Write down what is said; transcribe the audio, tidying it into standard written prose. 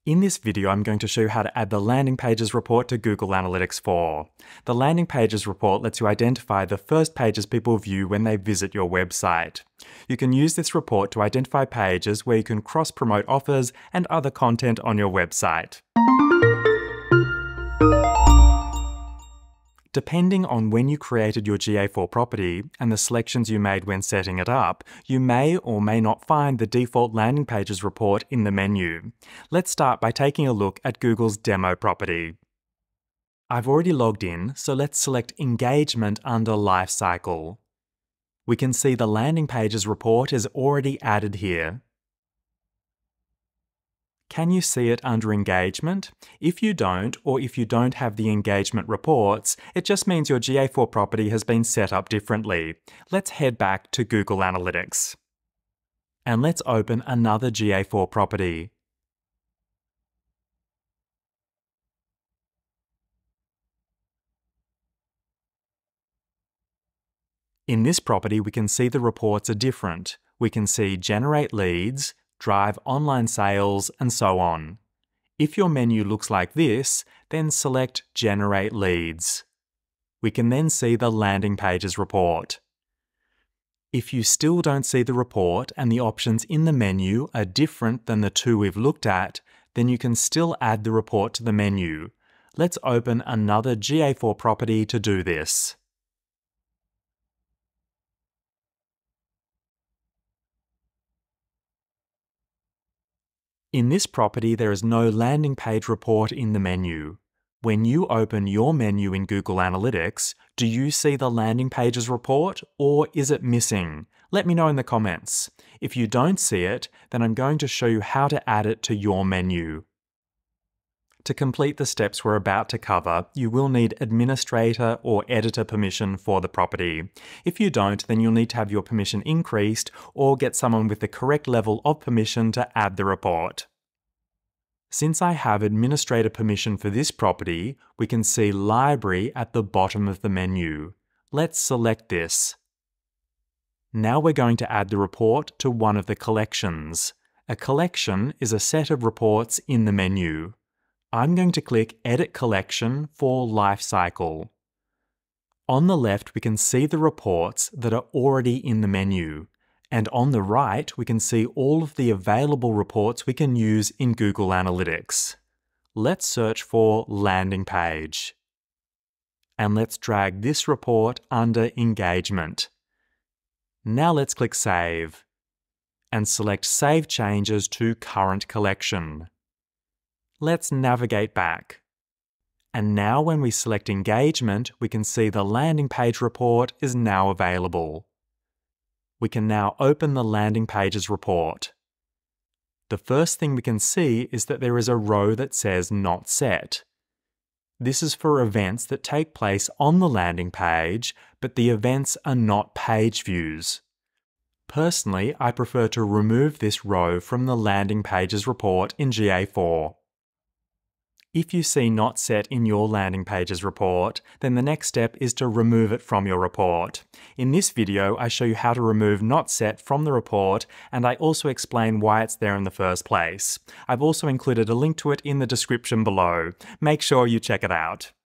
In this video, I'm going to show you how to add the landing pages report to Google Analytics 4. The landing pages report lets you identify the first pages people view when they visit your website. You can use this report to identify pages where you can cross-promote offers and other content on your website. Depending on when you created your GA4 property and the selections you made when setting it up, you may or may not find the default landing pages report in the menu. Let's start by taking a look at Google's demo property. I've already logged in, so let's select Engagement under Lifecycle. We can see the landing pages report is already added here. Can you see it under Engagement? If you don't, or if you don't have the engagement reports, it just means your GA4 property has been set up differently. Let's head back to Google Analytics. And let's open another GA4 property. In this property, we can see the reports are different. We can see Generate Leads, Drive Online Sales, and so on. If your menu looks like this, then select Generate Leads. We can then see the landing pages report. If you still don't see the report and the options in the menu are different than the two we've looked at, then you can still add the report to the menu. Let's open another GA4 property to do this. In this property, there is no landing page report in the menu. When you open your menu in Google Analytics, do you see the landing pages report, or is it missing? Let me know in the comments. If you don't see it, then I'm going to show you how to add it to your menu. To complete the steps we're about to cover, you will need administrator or editor permission for the property. If you don't, then you'll need to have your permission increased or get someone with the correct level of permission to add the report. Since I have administrator permission for this property, we can see Library at the bottom of the menu. Let's select this. Now we're going to add the report to one of the collections. A collection is a set of reports in the menu. I'm going to click Edit Collection for Lifecycle. On the left, we can see the reports that are already in the menu. And on the right, we can see all of the available reports we can use in Google Analytics. Let's search for Landing Page. And let's drag this report under Engagement. Now let's click Save. And select Save Changes to Current Collection. Let's navigate back. And now when we select Engagement, we can see the landing page report is now available. We can now open the landing pages report. The first thing we can see is that there is a row that says Not Set. This is for events that take place on the landing page, but the events are not page views. Personally, I prefer to remove this row from the landing pages report in GA4. If you see Not Set in your landing pages report, then the next step is to remove it from your report. In this video, I show you how to remove Not Set from the report, and I also explain why it's there in the first place. I've also included a link to it in the description below. Make sure you check it out.